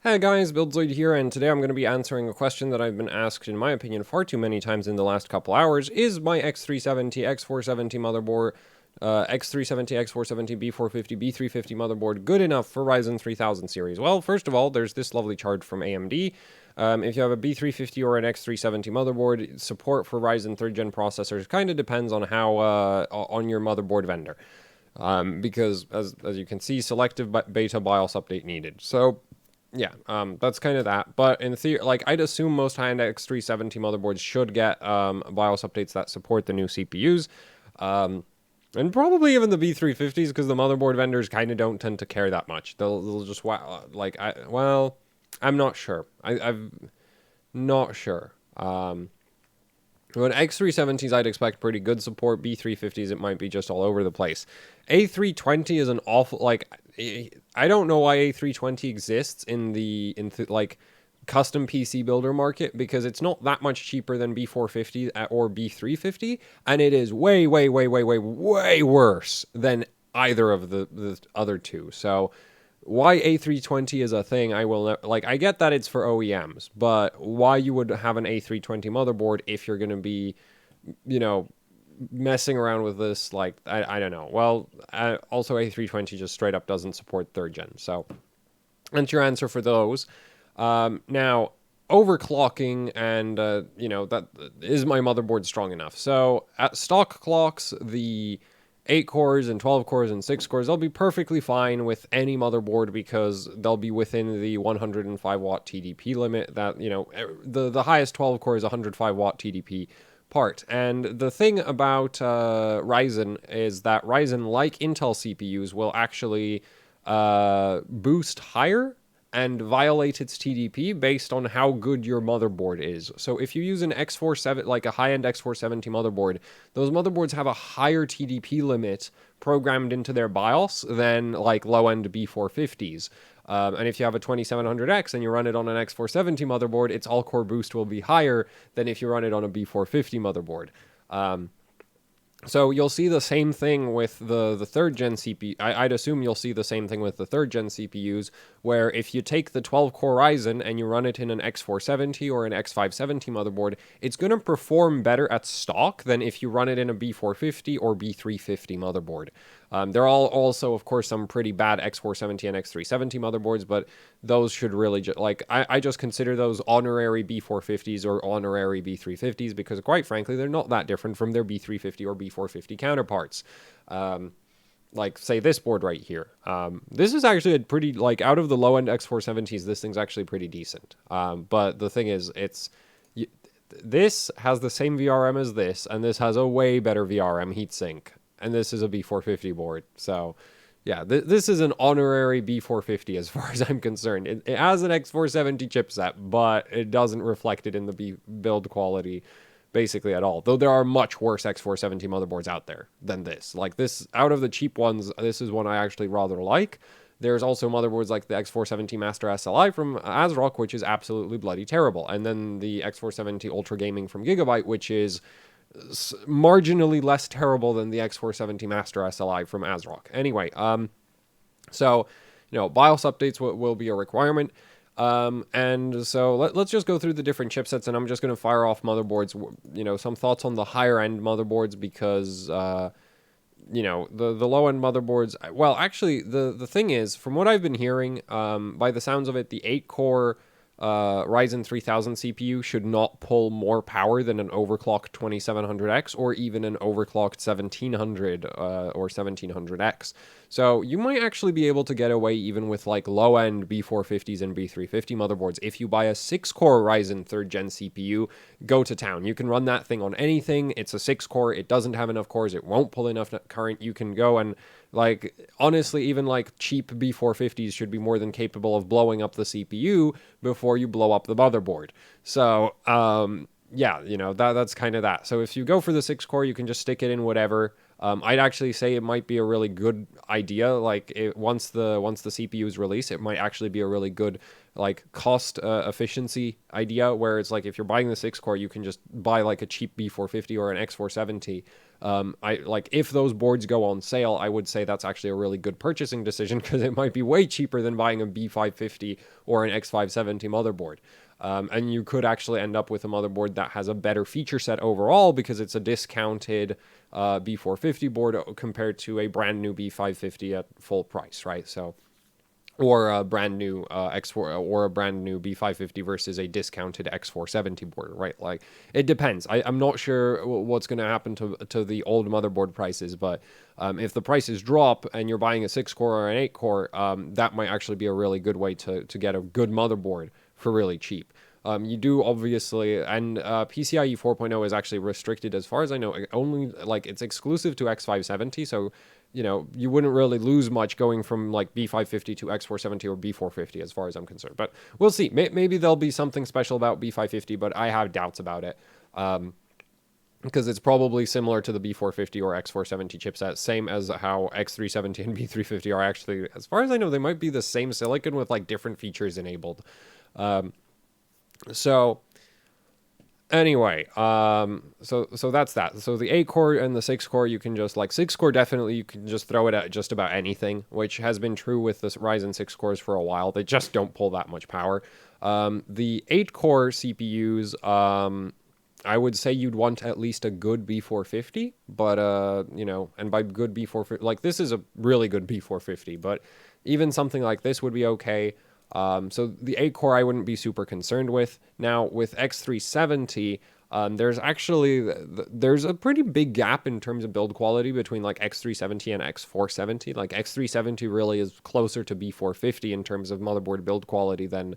Hey guys, Buildzoid here, and today I'm going to be answering a question that I've been asked, in my opinion, far too many times in the last couple hours. Is my X370, X470 motherboard, X370, X470, B450, B350 motherboard good enough for Ryzen 3000 series? Well, first of all, there's this lovely chart from AMD. If you have a B350 or an X370 motherboard, support for Ryzen 3rd gen processors kind of depends on how on your motherboard vendor. Because as you can see, selective beta BIOS update needed. So yeah, that's kind of that. But in theory, like I'd assume most high-end X370 motherboards should get BIOS updates that support the new CPUs, and probably even the B350s because the motherboard vendors kind of don't tend to care that much. They'll just I'm not sure. I'm not sure. When X370s, I'd expect pretty good support. B350s, it might be just all over the place. A320 is an awful, like, I don't know why A320 exists in the custom PC builder market, because it's not that much cheaper than B450 or B350, and it is way, way, way, way, way, way worse than either of the other two. So why A320 is a thing, I will like. I get that it's for OEMs, but why you would have an A320 motherboard if you're going to be, you know, messing around with this? Like, I don't know. Well, also A320 just straight up doesn't support 3rd gen. So that's your answer for those. Now, overclocking and that is my motherboard strong enough. So at stock clocks, the 8 cores and 12 cores and 6 cores, they'll be perfectly fine with any motherboard because they'll be within the 105 watt TDP limit. That, the highest 12 core is 105 watt TDP part. And the thing about Ryzen is that Ryzen, like Intel CPUs, will actually boost higher and violate its TDP based on how good your motherboard is. So if you use an X470, like a high-end X470 motherboard, those motherboards have a higher TDP limit programmed into their BIOS than like low-end B450s. And if you have a 2700X and you run it on an X470 motherboard, its all-core boost will be higher than if you run it on a B450 motherboard. So you'll see the same thing with the 3rd gen CPU. I'd assume you'll see the same thing with the 3rd gen CPUs, where if you take the 12 core Ryzen and you run it in an X470 or an X570 motherboard, it's going to perform better at stock than if you run it in a B450 or B350 motherboard. There are also, of course, some pretty bad X470 and X370 motherboards, but those should really I just consider those honorary B450s or honorary B350s because, quite frankly, they're not that different from their B350 or B450 counterparts. Like, say, this board right here. This is actually a pretty, like, out of the low-end X470s, this thing's actually pretty decent. But the thing is, this has the same VRM as this, and this has a way better VRM heatsink. And this is a B450 board. So, yeah, this is an honorary B450 as far as I'm concerned. It has an X470 chipset, but it doesn't reflect it in the build quality basically at all. Though there are much worse X470 motherboards out there than this. Like this, out of the cheap ones, this is one I actually rather like. There's also motherboards like the X470 Master SLI from ASRock, which is absolutely bloody terrible. And then the X470 Ultra Gaming from Gigabyte, which is marginally less terrible than the X470 Master SLI from ASRock. Anyway, so, BIOS updates will be a requirement. And so let's just go through the different chipsets, and I'm just going to fire off motherboards, some thoughts on the higher end motherboards because, the low end motherboards, well, actually, the thing is, from what I've been hearing, by the sounds of it, the 8 core Ryzen 3000 CPU should not pull more power than an overclocked 2700X or even an overclocked 1700 or 1700X. So you might actually be able to get away even with like low-end B450s and B350 motherboards. If you buy a 6-core Ryzen 3rd gen CPU, go to town. You can run that thing on anything. It's a 6-core. It doesn't have enough cores. It won't pull enough current. You can go and, like, honestly, even like cheap B450s should be more than capable of blowing up the CPU before you blow up the motherboard. So, yeah, that's kind of that. So if you go for the 6-core, you can just stick it in whatever. I'd actually say it might be a really good idea. Like once the CPU is released, it might actually be a really good like cost efficiency idea, where it's like if you're buying the 6-core, you can just buy like a cheap B450 or an X470. I like if those boards go on sale, I would say that's actually a really good purchasing decision, because it might be way cheaper than buying a B550 or an X570 motherboard. And you could actually end up with a motherboard that has a better feature set overall, because it's a discounted B450 board compared to a brand new B550 at full price, right? So, or a brand new X4 or a brand new B550 versus a discounted X470 board, right? Like it depends. I'm not sure what's going to happen to the old motherboard prices, but if the prices drop and you're buying a 6-core or an 8-core, that might actually be a really good way to get a good motherboard for really cheap. You do obviously, and PCIe 4.0 is actually restricted, as far as I know, only like it's exclusive to X570. So, you know, you wouldn't really lose much going from like B550 to X470 or B450, as far as I'm concerned. But we'll see. Maybe there'll be something special about B550, but I have doubts about it. Because it's probably similar to the B450 or X470 chipset, same as how X370 and B350 are actually, as far as I know, they might be the same silicon with like different features enabled. So anyway, so that's that. So the 8-core and the 6-core, you can just like 6-core definitely you can just throw it at just about anything, which has been true with the Ryzen 6 cores for a while. They just don't pull that much power. The 8-core CPUs, I would say you'd want at least a good B450, but you know, and by good B450, like this is a really good B450, but even something like this would be okay. So the 8-core I wouldn't be super concerned with. Now with X370, there's a pretty big gap in terms of build quality between like X370 and X470. Like X370 really is closer to B450 in terms of motherboard build quality than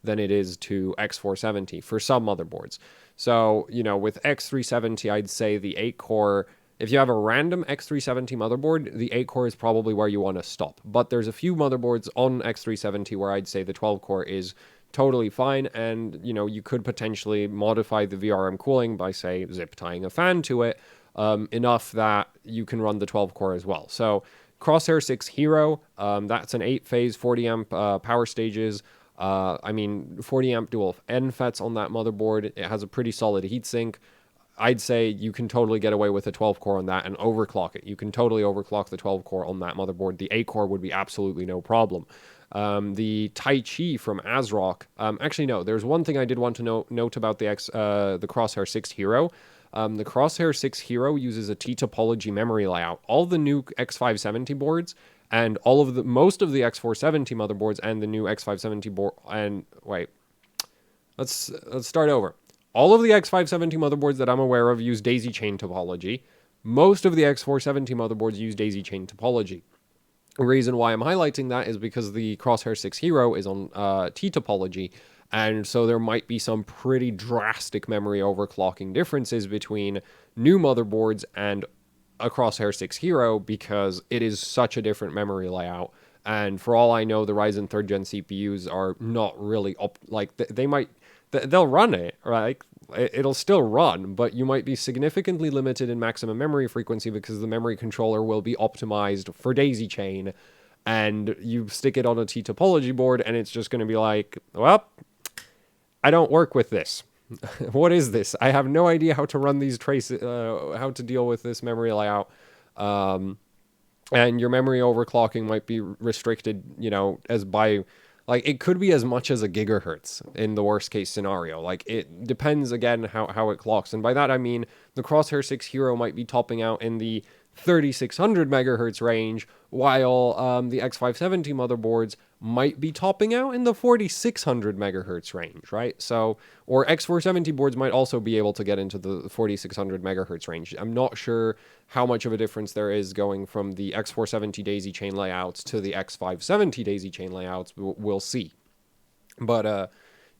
it is to X470 for some motherboards. So, you know, with X370, I'd say the 8-core, if you have a random X370 motherboard, the 8-core is probably where you want to stop. But there's a few motherboards on X370 where I'd say the 12-core is totally fine, and, you know, you could potentially modify the VRM cooling by, say, zip tying a fan to it, enough that you can run the 12-core as well. So, Crosshair 6 Hero, that's an 8-phase, 40-amp power stages. 40-amp dual NFETs on that motherboard. It has a pretty solid heatsink. I'd say you can totally get away with a 12-core on that and overclock it. You can totally overclock the 12-core on that motherboard. The 8-core would be absolutely no problem. The Tai Chi from ASRock. Actually, no. There's one thing I did want to note about the Crosshair 6 Hero. The Crosshair 6 Hero uses a T-topology memory layout. All the new X570 boards and most of the X470 motherboards and the new X570 board, and wait, let's start over. All of the X570 motherboards that I'm aware of use daisy chain topology. Most of the X470 motherboards use daisy chain topology. The reason why I'm highlighting that is because the Crosshair 6 Hero is on T topology, and so there might be some pretty drastic memory overclocking differences between new motherboards and a Crosshair 6 Hero, because it is such a different memory layout. And for all I know, the Ryzen 3rd gen CPUs are not really they'll run it, right? It'll still run, but you might be significantly limited in maximum memory frequency because the memory controller will be optimized for daisy chain, and you stick it on a T topology board and it's just going to be like, well, I don't work with this. What is this? I have no idea how to run these traces, how to deal with this memory layout. And your memory overclocking might be restricted, you know, like it could be as much as a gigahertz in the worst case scenario. Like it depends again how it clocks. And by that I mean the Crosshair 6 Hero might be topping out in the 3600 megahertz range, while the X570 motherboards might be topping out in the 4600 megahertz range, right? So, or X470 boards might also be able to get into the 4600 megahertz range. I'm not sure how much of a difference there is going from the X470 daisy chain layouts to the X570 daisy chain layouts. We'll see. But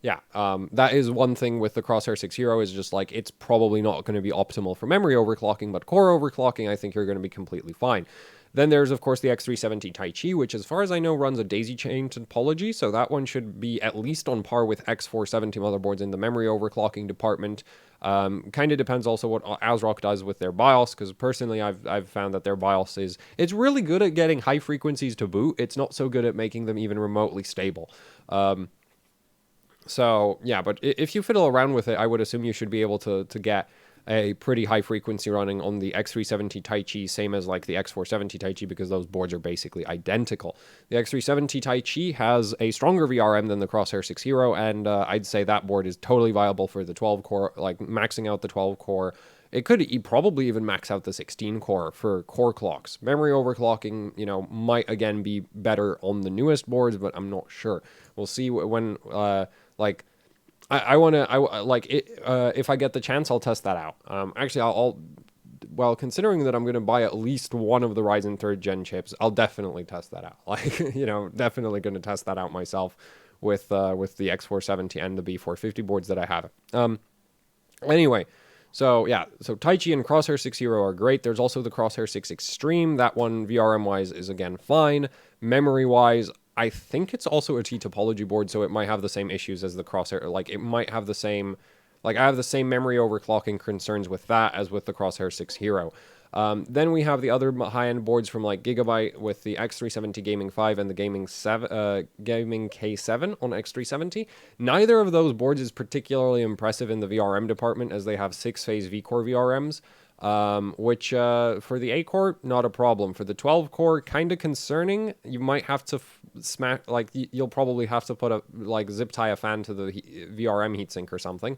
yeah, that is one thing with the Crosshair 6 Hero, is just like it's probably not going to be optimal for memory overclocking, but core overclocking, I think you're going to be completely fine. Then there's, of course, the X370 Taichi, which, as far as I know, runs a daisy chain topology, so that one should be at least on par with X470 motherboards in the memory overclocking department. Kind of depends also what ASRock does with their BIOS, because personally I've found that their BIOS it's really good at getting high frequencies to boot. It's not so good at making them even remotely stable. So yeah, but if you fiddle around with it, I would assume you should be able to get a pretty high frequency running on the X370 Taichi, same as like the X470 Taichi, because those boards are basically identical. The X370 Taichi has a stronger VRM than the Crosshair 6 Hero, and I'd say that board is totally viable for the 12 core, like maxing out the 12 core. It could probably even max out the 16 core for core clocks. Memory overclocking, you know, might again be better on the newest boards, but I'm not sure. We'll see when, like, I want to, like, if I get the chance, I'll test that out. Actually, well, considering that I'm going to buy at least one of the Ryzen 3rd Gen chips, I'll definitely test that out. Like, you know, definitely going to test that out myself with the X470 and the B450 boards that I have. Anyway, so yeah, so Taichi and Crosshair 6 Hero are great. There's also the Crosshair 6 Extreme. That one, VRM-wise, is again fine. Memory-wise, I think it's also a T topology board, so it might have the same issues as the Crosshair. Like, it might have the same, like, I have the same memory overclocking concerns with that as with the Crosshair 6 Hero. Then we have the other high-end boards from, like, Gigabyte with the X370 Gaming 5 and the Gaming K7 on X370. Neither of those boards is particularly impressive in the VRM department, as they have 6-phase V-core VRMs. Which for the 8-core, not a problem. For the 12-core, kind of concerning. You might have to smack, like, you'll probably have to put a, like, zip tie a fan to the VRM heatsink or something.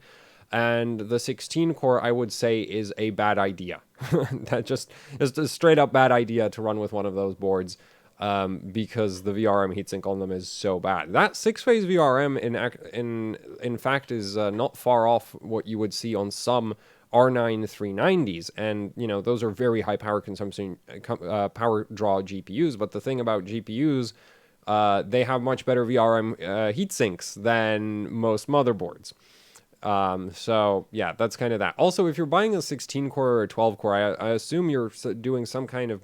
And the 16-core, I would say, is a bad idea. That just is a straight up bad idea to run with one of those boards, because the VRM heatsink on them is so bad. That 6-phase VRM, in fact, is not far off what you would see on some R9 390s, and you know, those are very high power consumption, power draw GPUs. But the thing about GPUs, they have much better VRM heat sinks than most motherboards. So yeah, that's kind of that. Also, if you're buying a 16 core or a 12 core, I assume you're doing some kind of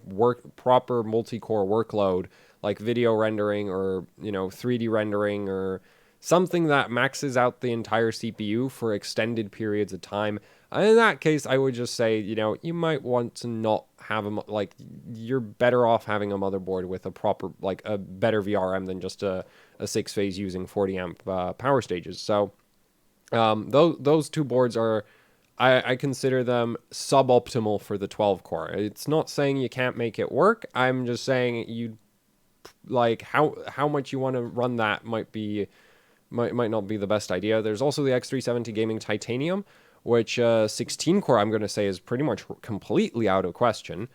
proper multi-core workload, like video rendering or, you know, 3D rendering or something that maxes out the entire CPU for extended periods of time. In that case, I would just say, you know, you might want to not have like, you're better off having a motherboard with a proper, like, a better VRM than just a 6-phase using 40 amp power stages. So those two boards are, I consider them suboptimal for the 12 core. It's not saying you can't make it work. I'm just saying you, like, how much you want to run that might not be the best idea. There's also the X370 Gaming Titanium, which 16 core, I'm going to say, is pretty much completely out of question.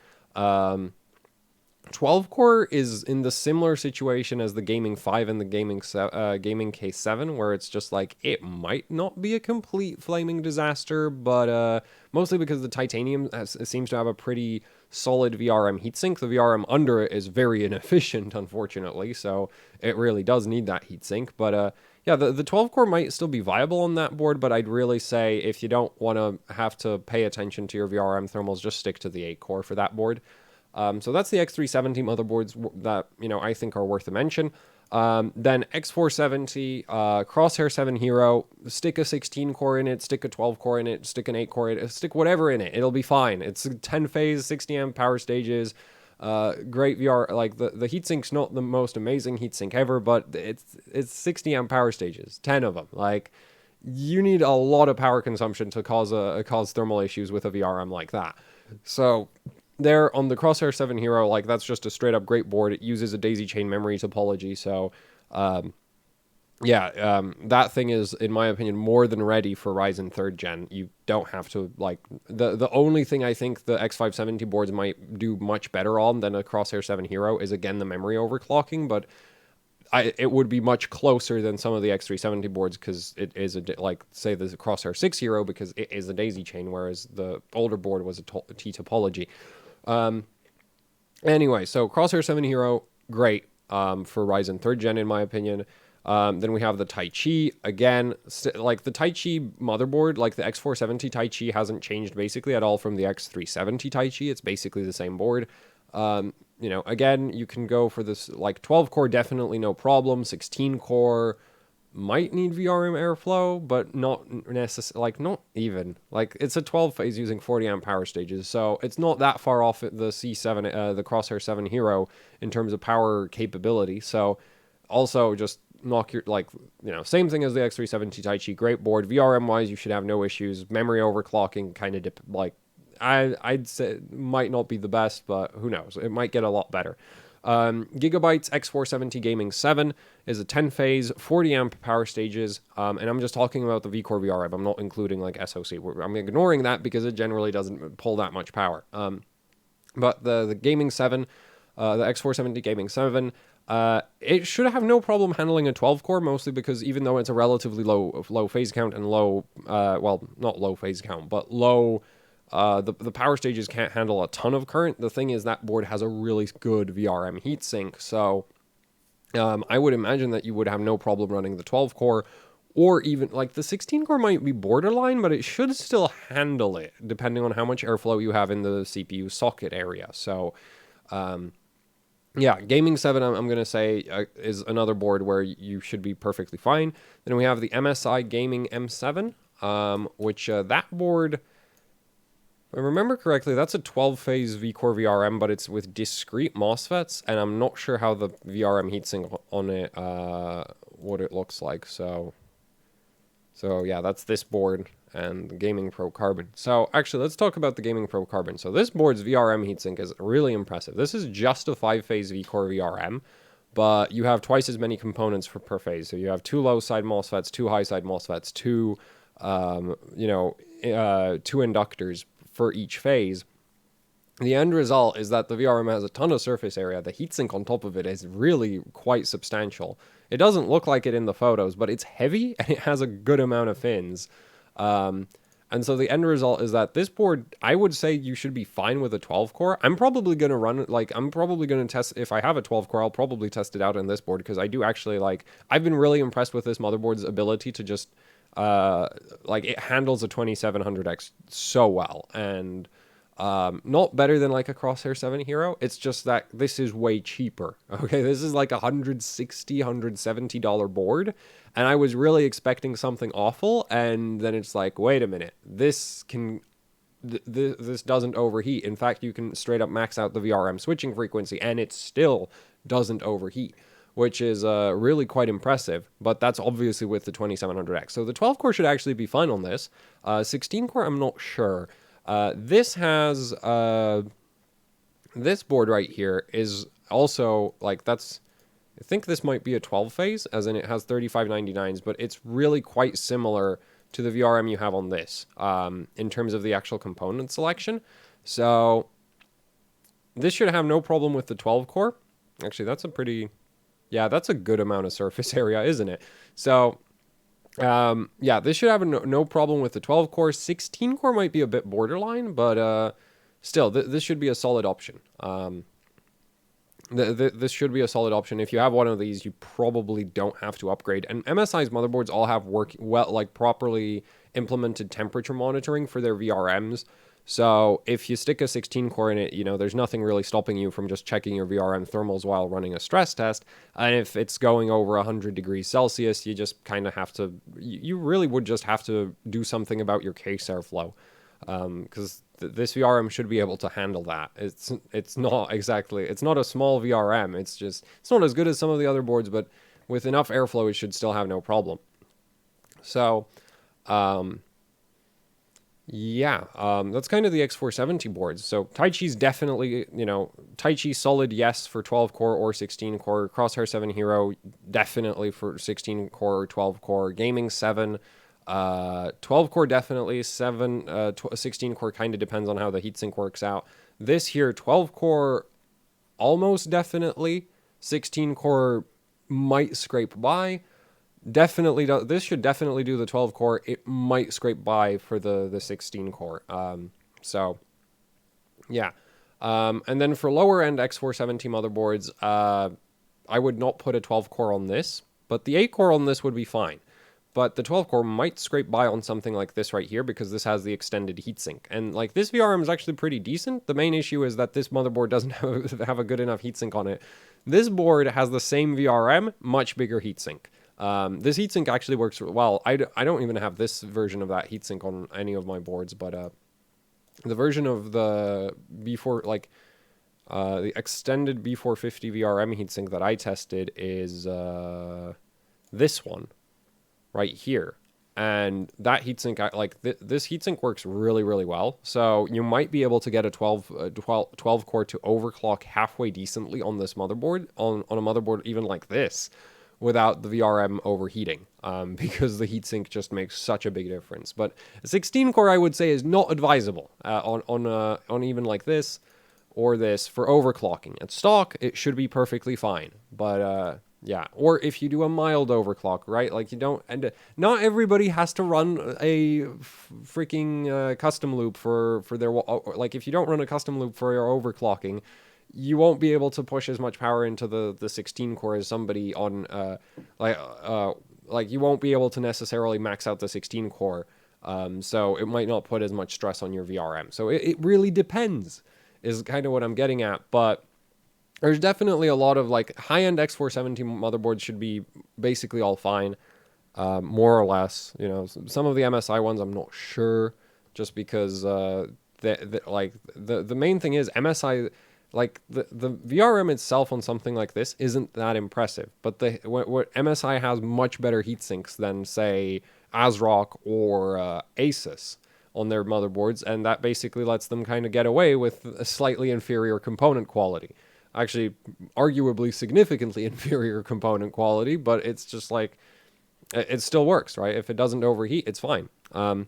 12 core is in the similar situation as the Gaming 5 and the Gaming K7, where it's just like, it might not be a complete flaming disaster, but mostly because the Titanium seems to have a pretty solid VRM heatsink. The VRM under it is very inefficient, unfortunately, so it really does need that heatsink. But yeah, the 12 core might still be viable on that board, but I'd really say if you don't want to have to pay attention to your VRM thermals, just stick to the 8 core for that board. So that's the X370 motherboards that, you know, I think are worth a mention. Then X470, Crosshair 7 Hero, stick a 16 core in it, stick a 12 core in it, stick an 8 core in it, stick whatever in it. It'll be fine. It's 10 phase, 60 amp power stages, great VR. Like, the heatsink's not the most amazing heatsink ever, but it's 60 amp power stages, 10 of them. Like, you need a lot of power consumption to cause thermal issues with a VRM like that. So there on the Crosshair 7 Hero, like, that's just a straight up great board. It uses a daisy chain memory topology, so yeah, that thing is, in my opinion, more than ready for Ryzen 3rd gen. You don't have to, like, the only thing I think the X570 boards might do much better on than a Crosshair 7 Hero is, again, the memory overclocking, but it would be much closer than some of the X370 boards, because it is like, say, the Crosshair 6 Hero, because it is a daisy chain, whereas the older board was a T topology. Anyway, so Crosshair 7 Hero, great for Ryzen 3rd gen, in my opinion. Then we have the Taichi, again, like, the Taichi motherboard, like the X470 Taichi hasn't changed basically at all from the X370 Taichi. It's basically the same board. you know, again, you can go for this, like 12 core, definitely no problem. 16 core might need VRM airflow, but not necessarily, like, not even. Like, it's a 12 phase using 40 amp power stages, so it's not that far off the C7, the Crosshair 7 Hero in terms of power capability. So, also just knock your, like, you know, same thing as the X370 Taichi, great board. VRM wise, you should have no issues. Memory overclocking kind of like, I'd say it might not be the best, but who knows? It might get a lot better. Gigabyte's X470 Gaming 7 is a 10 phase, 40 amp power stages, and I'm just talking about the V-Core VRM. I'm not including like SoC. I'm ignoring that because it generally doesn't pull that much power. But the Gaming 7, the X470 Gaming 7, it should have no problem handling a 12 core, mostly because even though it's a relatively low phase count and low, well, not low phase count, but low. The power stages can't handle a ton of current. The thing is that board has a really good VRM heatsink, so I would imagine that you would have no problem running the 12 core, or even like the 16 core might be borderline, but it should still handle it depending on how much airflow you have in the CPU socket area. So yeah, Gaming 7, I'm going to say, is another board where you should be perfectly fine. Then we have the MSI Gaming M7, which that board, if I remember correctly, that's a 12-phase V-Core VRM, but it's with discrete MOSFETs, and I'm not sure how the VRM heatsink on it, what it looks like. So yeah, that's this board and the Gaming Pro Carbon. So actually, let's talk about the Gaming Pro Carbon. So this board's VRM heatsink is really impressive. This is just a 5-phase V-Core VRM, but you have twice as many components per phase. So you have 2 low-side MOSFETs, 2 high-side MOSFETs, 2 inductors for each phase. The end result is that the VRM has a ton of surface area. The heatsink on top of it is really quite substantial. It doesn't look like it in the photos, but it's heavy and it has a good amount of fins. And so the end result is that this board, I would say you should be fine with a 12 core. I'm probably going to run it, like, I'm probably going to test, if I have a 12 core, I'll probably test it out on this board, because I do actually like, I've been really impressed with this motherboard's ability to just, like, it handles a 2700X so well, and not better than like a Crosshair 7 Hero. It's just that this is way cheaper. Okay, this is like $160, $170 board, and I was really expecting something awful, and then it's like, wait a minute, this doesn't overheat. In fact, you can straight up max out the VRM switching frequency, and it still doesn't overheat, which is really quite impressive, but that's obviously with the 2700X. So the 12 core should actually be fine on this. 16 core, I'm not sure. This has, this board right here is also, like, that's, I think this might be a 12 phase, as in it has 3599s, but it's really quite similar to the VRM you have on this, in terms of the actual component selection. So this should have no problem with the 12 core. Actually, that's a pretty, yeah, that's a good amount of surface area, isn't it? So yeah, this should have no problem with the 12 core. 16 core might be a bit borderline, but still, this should be a solid option. This should be a solid option. If you have one of these, you probably don't have to upgrade. And MSI's motherboards all have properly implemented temperature monitoring for their VRMs. So if you stick a 16 core in it, you know, there's nothing really stopping you from just checking your VRM thermals while running a stress test. And if it's going over 100 degrees Celsius, you just kind of have to, you really would just have to do something about your case airflow. Because this VRM should be able to handle that. It's not exactly, it's not a small VRM. It's just, it's not as good as some of the other boards, but with enough airflow, it should still have no problem. So, yeah, that's kind of the X470 boards. So Taichi's definitely, you know, Taichi solid yes for 12 core or 16 core. Crosshair 7 Hero definitely for 16 core or 12 core. Gaming 7, 12 core definitely. 16 core kind of depends on how the heatsink works out. This here, 12 core almost definitely. 16 core might scrape by. Definitely, this should definitely do the 12 core. It might scrape by for the 16 core. So, yeah. And then for lower end X470 motherboards, I would not put a 12 core on this, but the 8 core on this would be fine. but the 12 core might scrape by on something like this right here because this has the extended heatsink. And like this VRM is actually pretty decent. The main issue is that this motherboard doesn't have a good enough heatsink on it. This board has the same VRM, much bigger heatsink. This heatsink actually works well. I don't even have this version of that heatsink on any of my boards, but the version of the B4, like the extended B450 VRM heatsink that I tested is this one right here. And that heatsink, like this heatsink works really, really well. So you might be able to get a 12 core to overclock halfway decently on this motherboard, on a motherboard even like this, without the VRM overheating, because the heatsink just makes such a big difference. But a 16 core, I would say, is not advisable on even like this or this for overclocking. At stock, it should be perfectly fine, but yeah, or if you do a mild overclock, right? Like you don't, and not everybody has to run a freaking custom loop for their, like if you don't run a custom loop for your overclocking, you won't be able to push as much power into the 16 core as somebody on, like you won't be able to necessarily max out the 16 core, so it might not put as much stress on your VRM. So it really depends, is kind of what I'm getting at, but there's definitely a lot of like high-end X470 motherboards should be basically all fine, more or less. You know, some of the MSI ones I'm not sure, just because like the main thing is MSI, like the VRM itself on something like this isn't that impressive, but what MSI has much better heat sinks than say ASRock or Asus on their motherboards, and that basically lets them kind of get away with a slightly inferior component quality. Actually, arguably significantly inferior component quality, but it's just like, it still works, right? If it doesn't overheat, it's fine. Yeah,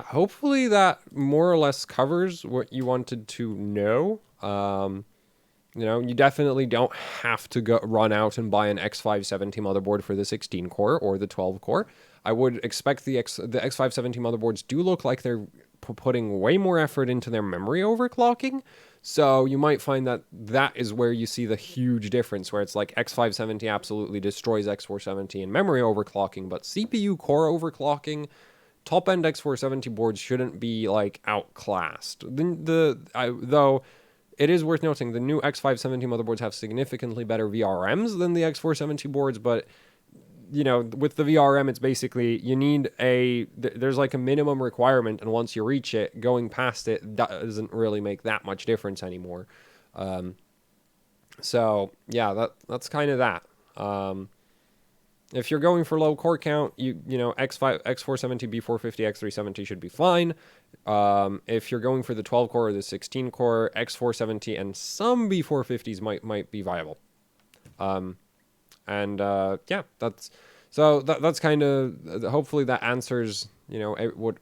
hopefully that more or less covers what you wanted to know. You know, you definitely don't have to run out and buy an X570 motherboard for the 16 core or the 12 core. I would expect the X570 motherboards do look like they're putting way more effort into their memory overclocking. So you might find that that is where you see the huge difference, where it's like X570 absolutely destroys X470 in memory overclocking, but CPU core overclocking, top-end X470 boards shouldn't be like outclassed. Though it is worth noting the new X570 motherboards have significantly better VRMs than the X470 boards, but you know, with the VRM, it's basically you need there's like a minimum requirement, and once you reach it, going past it doesn't really make that much difference anymore. So yeah, that's kind of that. If you're going for low core count, you know, X470, B450, X370 should be fine. If you're going for the 12 core or the 16 core, X470 and some B450s might be viable. Yeah, that's kind of, hopefully that answers, you know, what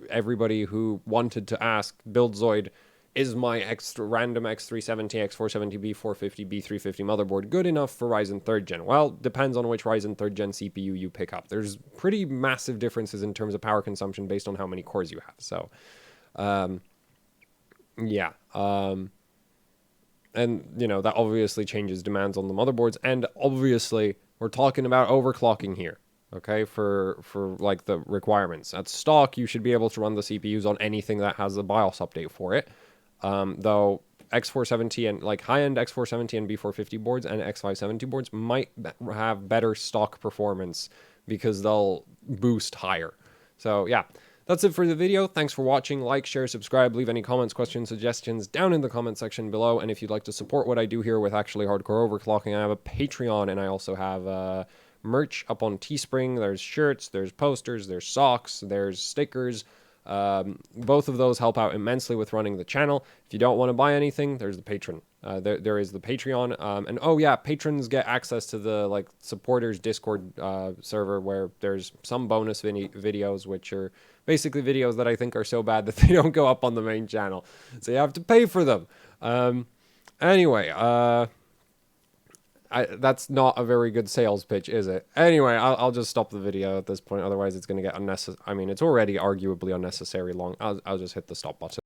everybody who wanted to ask. Buildzoid, is my random X370, X470, B450, B350 motherboard good enough for Ryzen 3rd gen? Well, depends on which Ryzen 3rd gen CPU you pick up. There's pretty massive differences in terms of power consumption based on how many cores you have. So, yeah. And, you know, that obviously changes demands on the motherboards. And obviously, we're talking about overclocking here, okay, for like the requirements. At stock, you should be able to run the CPUs on anything that has a BIOS update for it. Though X470 and like high-end X470 and B450 boards and X570 boards might have better stock performance because they'll boost higher. So, yeah. That's it for the video. Thanks for watching. Like, share, subscribe, leave any comments, questions, suggestions down in the comment section below. And if you'd like to support what I do here with actually hardcore overclocking, I have a Patreon, and I also have merch up on Teespring. There's shirts, there's posters, there's socks, there's stickers. Both of those help out immensely with running the channel. If you don't want to buy anything, there's the Patreon. There is the Patreon. And oh yeah, patrons get access to the like supporters Discord server, where there's some bonus videos, which are basically videos that I think are so bad that they don't go up on the main channel. So you have to pay for them. Anyway, that's not a very good sales pitch, is it? Anyway, I'll just stop the video at this point. Otherwise, it's going to get unnecessary. I mean, it's already arguably unnecessary long. I'll just hit the stop button.